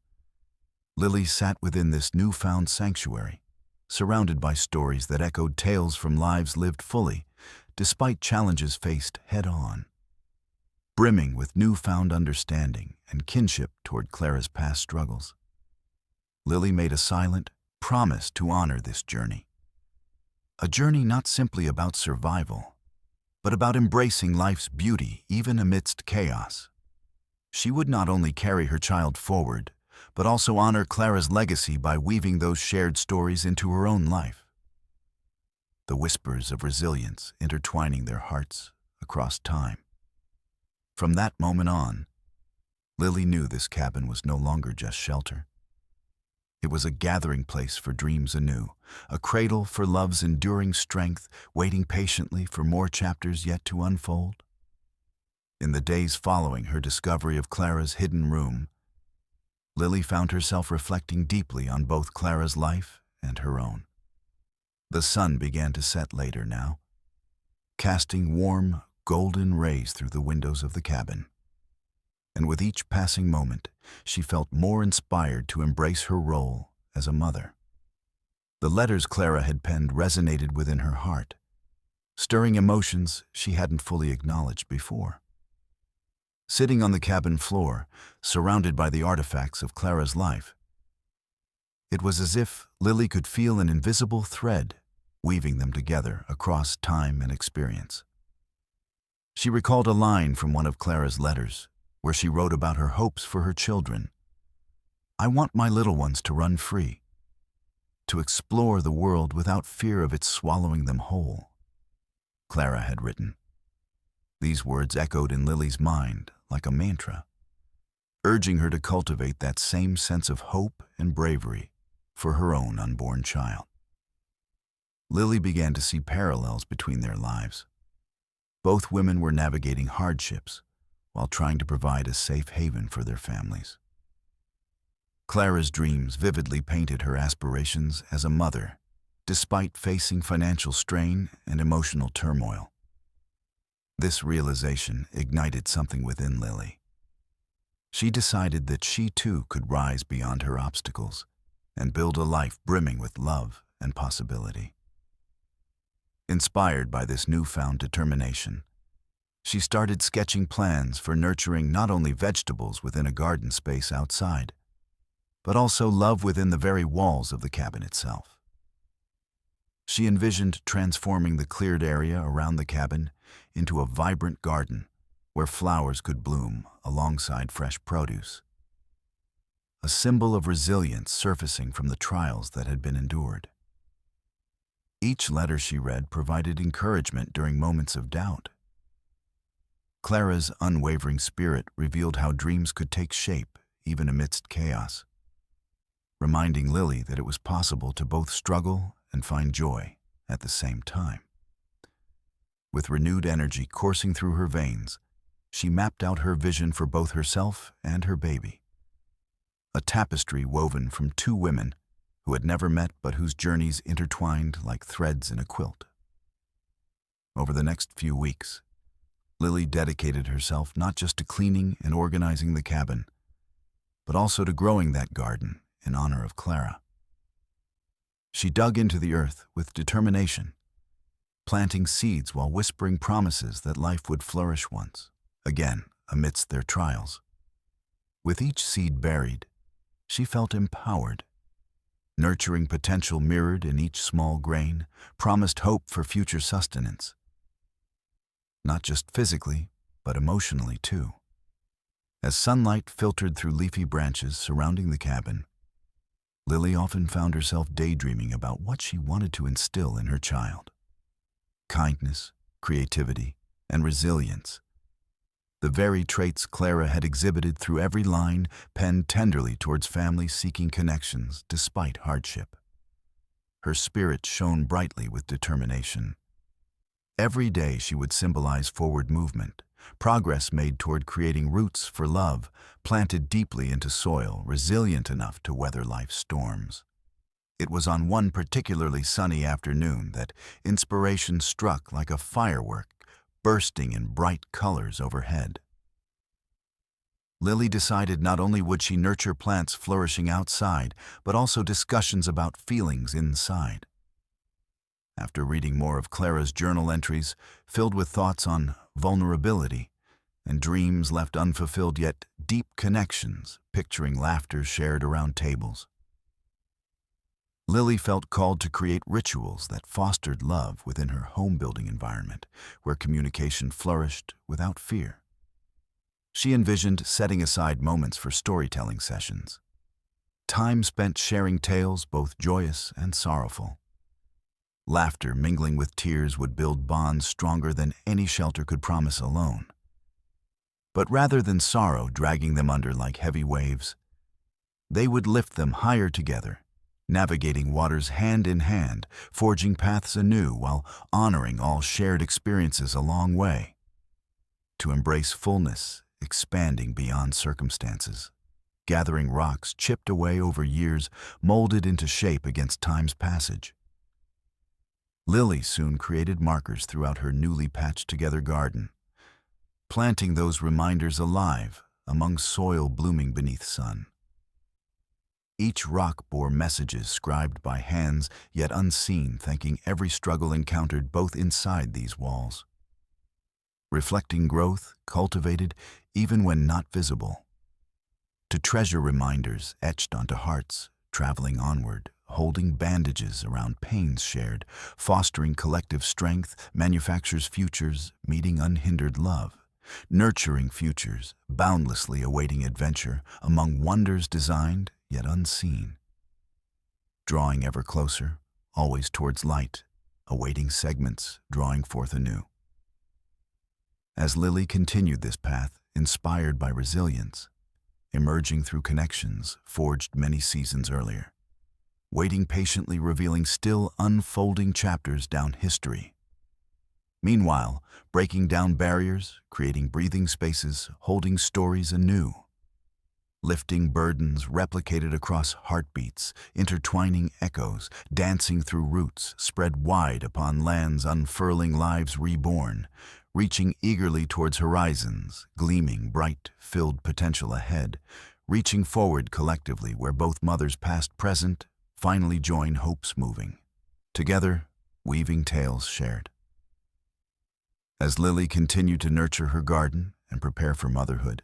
Speaker 1: Lily sat within this newfound sanctuary, surrounded by stories that echoed tales from lives lived fully, despite challenges faced head-on. Brimming with newfound understanding and kinship toward Clara's past struggles, Lily made a silent promise to honor this journey. A journey not simply about survival, but about embracing life's beauty even amidst chaos. She would not only carry her child forward, but also honor Clara's legacy by weaving those shared stories into her own life. The whispers of resilience intertwining their hearts across time. From that moment on, Lily knew this cabin was no longer just shelter. It was a gathering place for dreams anew, a cradle for love's enduring strength, waiting patiently for more chapters yet to unfold. In the days following her discovery of Clara's hidden room, Lily found herself reflecting deeply on both Clara's life and her own. The sun began to set later now, casting warm, golden rays through the windows of the cabin. And with each passing moment, she felt more inspired to embrace her role as a mother. The letters Clara had penned resonated within her heart, stirring emotions she hadn't fully acknowledged before. Sitting on the cabin floor, surrounded by the artifacts of Clara's life, it was as if Lily could feel an invisible thread weaving them together across time and experience. She recalled a line from one of Clara's letters, where she wrote about her hopes for her children. "I want my little ones to run free, to explore the world without fear of its swallowing them whole," Clara had written. These words echoed in Lily's mind like a mantra, urging her to cultivate that same sense of hope and bravery for her own unborn child. Lily began to see parallels between their lives. Both women were navigating hardships while trying to provide a safe haven for their families. Clara's dreams vividly painted her aspirations as a mother, despite facing financial strain and emotional turmoil. This realization ignited something within Lily. She decided that she too could rise beyond her obstacles and build a life brimming with love and possibility. Inspired by this newfound determination, she started sketching plans for nurturing not only vegetables within a garden space outside, but also love within the very walls of the cabin itself. She envisioned transforming the cleared area around the cabin into a vibrant garden where flowers could bloom alongside fresh produce, a symbol of resilience surfacing from the trials that had been endured. Each letter she read provided encouragement during moments of doubt. Clara's unwavering spirit revealed how dreams could take shape even amidst chaos, reminding Lily that it was possible to both struggle and find joy at the same time. With renewed energy coursing through her veins, she mapped out her vision for both herself and her baby. A tapestry woven from two women who had never met but whose journeys intertwined like threads in a quilt. Over the next few weeks, Lily dedicated herself not just to cleaning and organizing the cabin, but also to growing that garden in honor of Clara. She dug into the earth with determination, planting seeds while whispering promises that life would flourish once again amidst their trials. With each seed buried, she felt empowered. Nurturing potential mirrored in each small grain promised hope for future sustenance. Not just physically, but emotionally too. As sunlight filtered through leafy branches surrounding the cabin, Lily often found herself daydreaming about what she wanted to instill in her child. Kindness, creativity, and resilience. The very traits Clara had exhibited through every line penned tenderly towards families seeking connections despite hardship. Her spirit shone brightly with determination. Every day she would symbolize forward movement, progress made toward creating roots for love, planted deeply into soil resilient enough to weather life's storms. It was on one particularly sunny afternoon that inspiration struck like a firework, bursting in bright colors overhead. Lily decided not only would she nurture plants flourishing outside, but also discussions about feelings inside. After reading more of Clara's journal entries, filled with thoughts on vulnerability and dreams left unfulfilled yet deep connections, picturing laughter shared around tables, Lily felt called to create rituals that fostered love within her home-building environment, where communication flourished without fear. She envisioned setting aside moments for storytelling sessions, time spent sharing tales both joyous and sorrowful. Laughter mingling with tears would build bonds stronger than any shelter could promise alone. But rather than sorrow dragging them under like heavy waves, they would lift them higher together, navigating waters hand in hand, forging paths anew while honoring all shared experiences along the way. To embrace fullness, expanding beyond circumstances, gathering rocks chipped away over years, molded into shape against time's passage. Lily soon created markers throughout her newly patched-together garden, planting those reminders alive among soil blooming beneath sun. Each rock bore messages scribed by hands yet unseen, thanking every struggle encountered both inside these walls. Reflecting growth, cultivated even when not visible. To treasure reminders etched onto hearts, traveling onward, holding bandages around pains shared, fostering collective strength, manufactures futures, meeting unhindered love. Nurturing futures, boundlessly awaiting adventure, among wonders designed yet unseen. Drawing ever closer, always towards light, awaiting segments, drawing forth anew. As Lily continued this path, inspired by resilience, emerging through connections forged many seasons earlier, waiting patiently, revealing still unfolding chapters down history. Meanwhile, breaking down barriers, creating breathing spaces, holding stories anew. Lifting burdens replicated across heartbeats, intertwining echoes, dancing through roots, spread wide upon lands, unfurling lives reborn, reaching eagerly towards horizons, gleaming bright, filled potential ahead, reaching forward collectively where both mothers past, present, finally join hopes moving. Together, weaving tales shared. As Lily continued to nurture her garden and prepare for motherhood,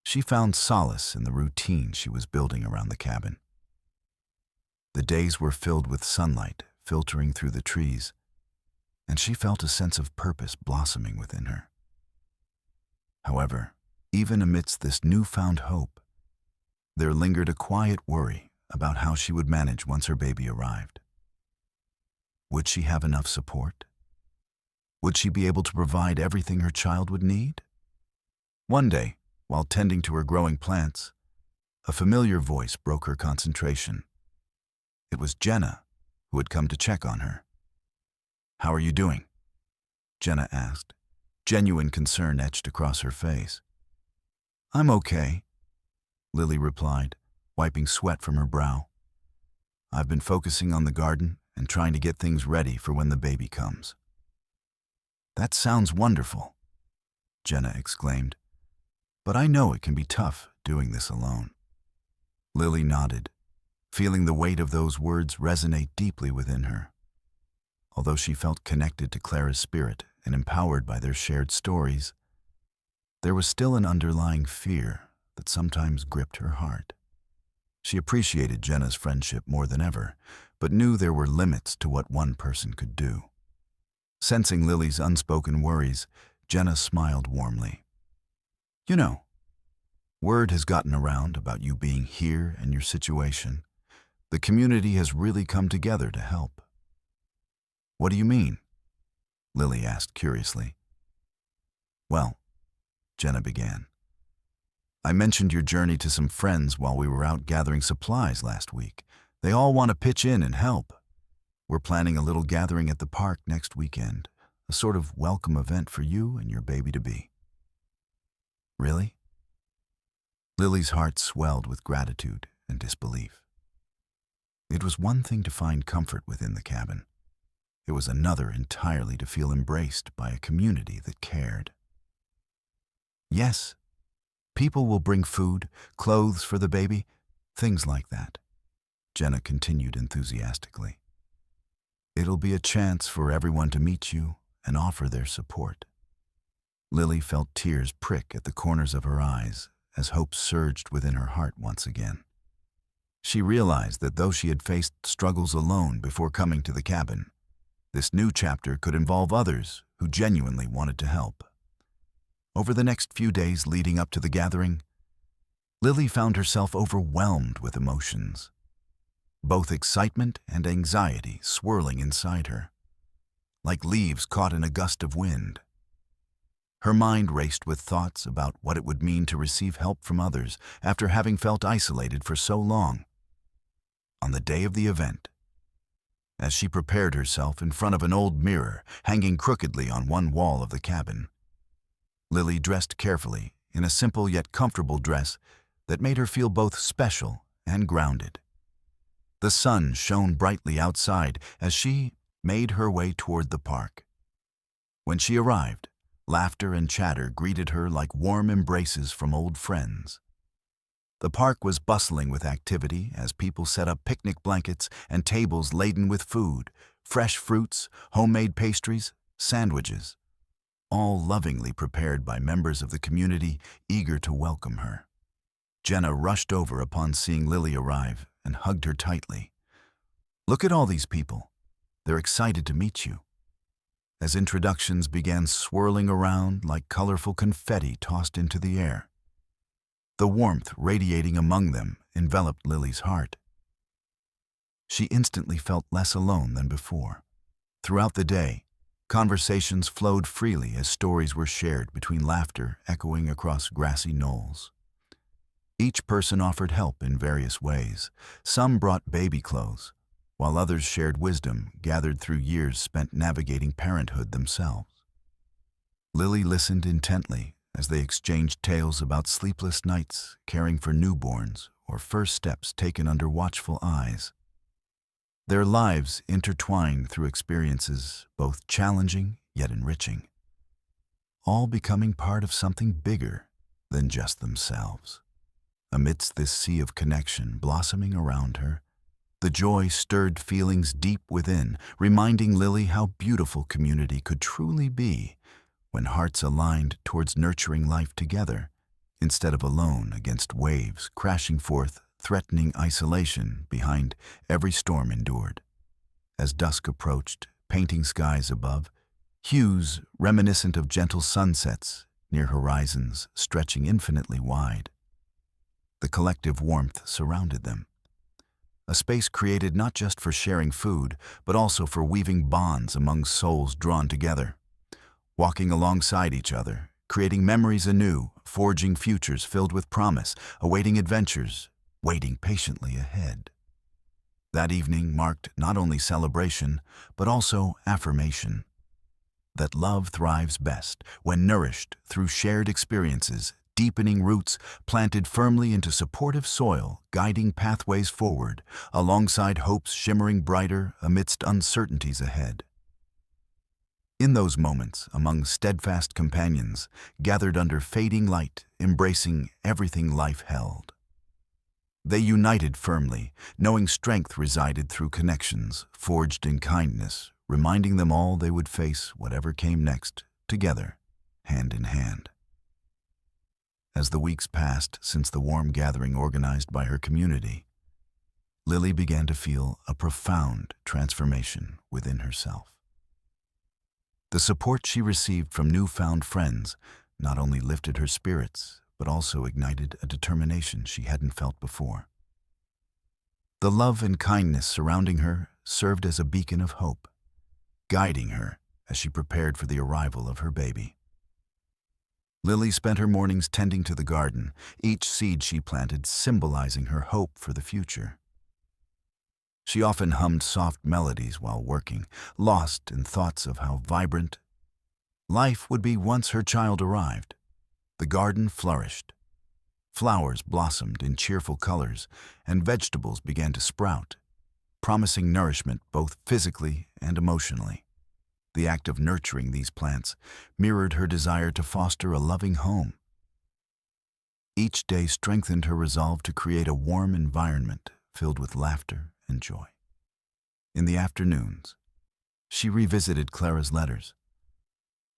Speaker 1: she found solace in the routine she was building around the cabin. The days were filled with sunlight filtering through the trees, and she felt a sense of purpose blossoming within her. However, even amidst this newfound hope, there lingered a quiet worry about how she would manage once her baby arrived. Would she have enough support? Would she be able to provide everything her child would need? One day, while tending to her growing plants, a familiar voice broke her concentration. It was Jenna, who had come to check on her. "How are you doing?" Jenna asked. Genuine concern etched across her face. "I'm okay," Lily replied, wiping sweat from her brow. "I've been focusing on the garden and trying to get things ready for when the baby comes." "That sounds wonderful," Jenna exclaimed. "But I know it can be tough doing this alone." Lily nodded, feeling the weight of those words resonate deeply within her. Although she felt connected to Clara's spirit and empowered by their shared stories, there was still an underlying fear that sometimes gripped her heart. She appreciated Jenna's friendship more than ever, but knew there were limits to what one person could do. Sensing Lily's unspoken worries, Jenna smiled warmly. "You know, word has gotten around about you being here and your situation. The community has really come together to help." "What do you mean?" Lily asked curiously. "Well," Jenna began, "I mentioned your journey to some friends while we were out gathering supplies last week. They all want to pitch in and help. We're planning a little gathering at the park next weekend, a sort of welcome event for you and your baby-to-be." "Really?" Lily's heart swelled with gratitude and disbelief. It was one thing to find comfort within the cabin. It was another entirely to feel embraced by a community that cared. "Yes, people will bring food, clothes for the baby, things like that," Jenna continued enthusiastically. "It'll be a chance for everyone to meet you and offer their support." Lily felt tears prick at the corners of her eyes as hope surged within her heart once again. She realized that though she had faced struggles alone before coming to the cabin, this new chapter could involve others who genuinely wanted to help. Over the next few days leading up to the gathering, Lily found herself overwhelmed with emotions, both excitement and anxiety swirling inside her, like leaves caught in a gust of wind. Her mind raced with thoughts about what it would mean to receive help from others after having felt isolated for so long. On the day of the event, as she prepared herself in front of an old mirror hanging crookedly on one wall of the cabin, Lily dressed carefully in a simple yet comfortable dress that made her feel both special and grounded. The sun shone brightly outside as she made her way toward the park. When she arrived, laughter and chatter greeted her like warm embraces from old friends. The park was bustling with activity as people set up picnic blankets and tables laden with food, fresh fruits, homemade pastries, sandwiches, all lovingly prepared by members of the community eager to welcome her. Jenna rushed over upon seeing Lily arrive and hugged her tightly. "Look at all these people. They're excited to meet you." As introductions began swirling around like colorful confetti tossed into the air, the warmth radiating among them enveloped Lily's heart. She instantly felt less alone than before. Throughout the day, conversations flowed freely as stories were shared between laughter echoing across grassy knolls. Each person offered help in various ways. Some brought baby clothes, while others shared wisdom gathered through years spent navigating parenthood themselves. Lily listened intently as they exchanged tales about sleepless nights, caring for newborns, or first steps taken under watchful eyes. Their lives intertwined through experiences both challenging yet enriching, all becoming part of something bigger than just themselves. Amidst this sea of connection blossoming around her, the joy stirred feelings deep within, reminding Lily how beautiful community could truly be when hearts aligned towards nurturing life together, instead of alone against waves crashing forth, threatening isolation behind every storm endured. As dusk approached, painting skies above, hues reminiscent of gentle sunsets near horizons stretching infinitely wide. The collective warmth surrounded them, a space created not just for sharing food, but also for weaving bonds among souls drawn together, walking alongside each other, creating memories anew, forging futures filled with promise, awaiting adventures, waiting patiently ahead. That evening marked not only celebration, but also affirmation that love thrives best when nourished through shared experiences, deepening roots planted firmly into supportive soil, guiding pathways forward, alongside hopes shimmering brighter amidst uncertainties ahead. In those moments, among steadfast companions, gathered under fading light, embracing everything life held, they united firmly, knowing strength resided through connections, forged in kindness, reminding them all they would face whatever came next, together, hand in hand. As the weeks passed since the warm gathering organized by her community, Lily began to feel a profound transformation within herself. The support she received from newfound friends not only lifted her spirits, but also ignited a determination she hadn't felt before. The love and kindness surrounding her served as a beacon of hope, guiding her as she prepared for the arrival of her baby. Lily spent her mornings tending to the garden, each seed she planted symbolizing her hope for the future. She often hummed soft melodies while working, lost in thoughts of how vibrant life would be once her child arrived. The garden flourished. Flowers blossomed in cheerful colors, and vegetables began to sprout, promising nourishment both physically and emotionally. The act of nurturing these plants mirrored her desire to foster a loving home. Each day strengthened her resolve to create a warm environment filled with laughter and joy. In the afternoons, she revisited Clara's letters,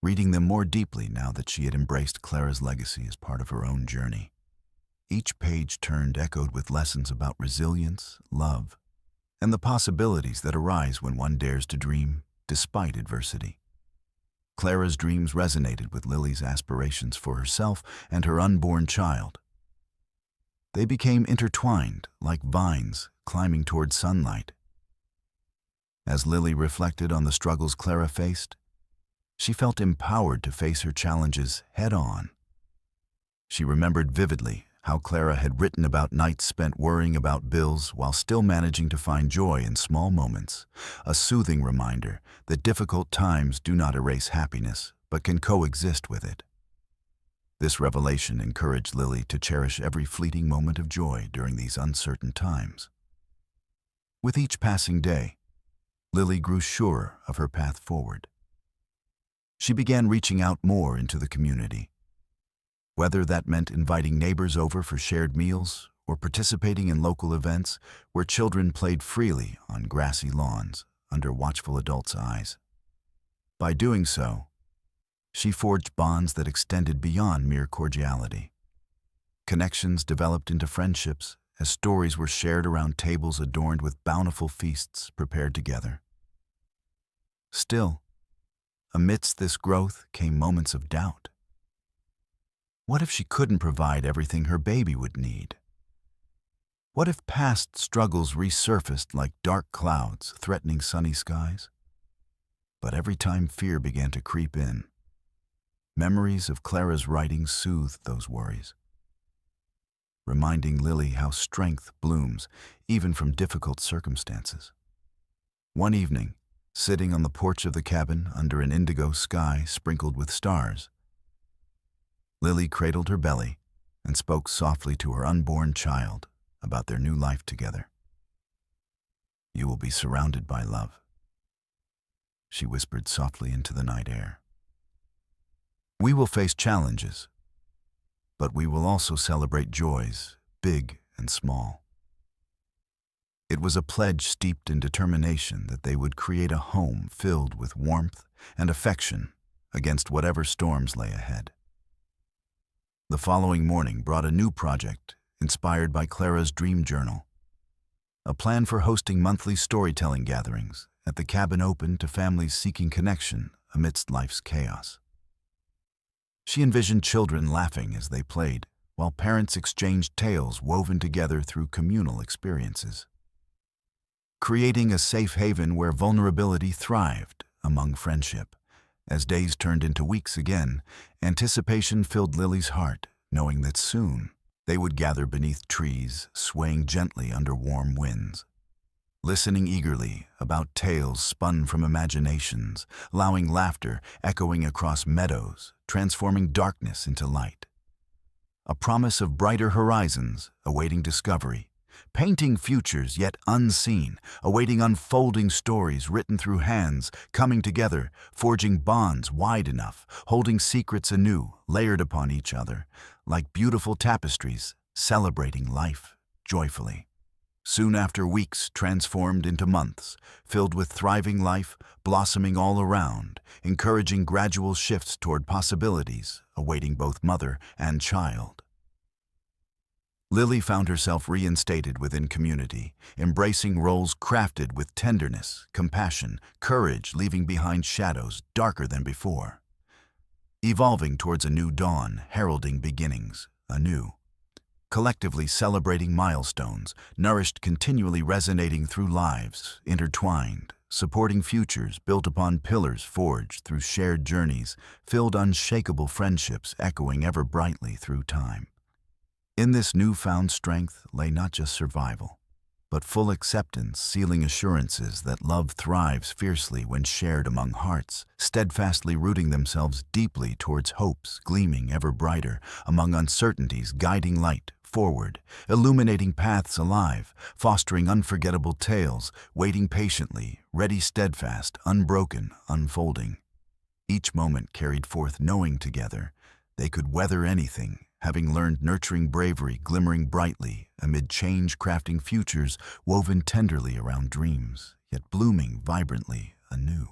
Speaker 1: reading them more deeply now that she had embraced Clara's legacy as part of her own journey. Each page turned echoed with lessons about resilience, love, and the possibilities that arise when one dares to dream despite adversity. Clara's dreams resonated with Lily's aspirations for herself and her unborn child. They became intertwined like vines climbing toward sunlight. As Lily reflected on the struggles Clara faced, she felt empowered to face her challenges head-on. She remembered vividly how Clara had written about nights spent worrying about bills while still managing to find joy in small moments, a soothing reminder that difficult times do not erase happiness, but can coexist with it. This revelation encouraged Lily to cherish every fleeting moment of joy during these uncertain times. With each passing day, Lily grew surer of her path forward. She began reaching out more into the community, whether that meant inviting neighbors over for shared meals or participating in local events where children played freely on grassy lawns under watchful adults' eyes. By doing so, she forged bonds that extended beyond mere cordiality. Connections developed into friendships as stories were shared around tables adorned with bountiful feasts prepared together. Still, amidst this growth came moments of doubt. What if she couldn't provide everything her baby would need? What if past struggles resurfaced like dark clouds threatening sunny skies? But every time fear began to creep in, memories of Clara's writing soothed those worries. reminding Lily how strength blooms even from difficult circumstances. One evening, sitting on the porch of the cabin under an indigo sky sprinkled with stars, Lily cradled her belly and spoke softly to her unborn child about their new life together. "You will be surrounded by love," she whispered softly into the night air. "We will face challenges, but we will also celebrate joys, big and small." It was a pledge steeped in determination that they would create a home filled with warmth and affection against whatever storms lay ahead. The following morning brought a new project inspired by Clara's dream journal, a plan for hosting monthly storytelling gatherings at the cabin open to families seeking connection amidst life's chaos. She envisioned children laughing as they played, while parents exchanged tales woven together through communal experiences, creating a safe haven where vulnerability thrived among friendship. As days turned into weeks again, anticipation filled Lily's heart, knowing that soon they would gather beneath trees, swaying gently under warm winds, listening eagerly about tales spun from imaginations, allowing laughter echoing across meadows, transforming darkness into light. A promise of brighter horizons awaiting discovery, painting futures yet unseen, awaiting unfolding stories written through hands, coming together, forging bonds wide enough, holding secrets anew, layered upon each other, like beautiful tapestries, celebrating life joyfully. Soon after, weeks transformed into months, filled with thriving life, blossoming all around, encouraging gradual shifts toward possibilities, awaiting both mother and child. Lily found herself reinstated within community, embracing roles crafted with tenderness, compassion, courage, leaving behind shadows darker than before. Evolving towards a new dawn, heralding beginnings anew. Collectively celebrating milestones, nourished continually resonating through lives, intertwined, supporting futures built upon pillars forged through shared journeys, filled unshakable friendships echoing ever brightly through time. In this newfound strength lay not just survival, but full acceptance, sealing assurances that love thrives fiercely when shared among hearts, steadfastly rooting themselves deeply towards hopes, gleaming ever brighter among uncertainties, guiding light forward, illuminating paths alive, fostering unforgettable tales, waiting patiently, ready, steadfast, unbroken, unfolding. Each moment carried forth knowing together they could weather anything, having learned nurturing bravery, glimmering brightly amid change, crafting futures woven tenderly around dreams, yet blooming vibrantly anew.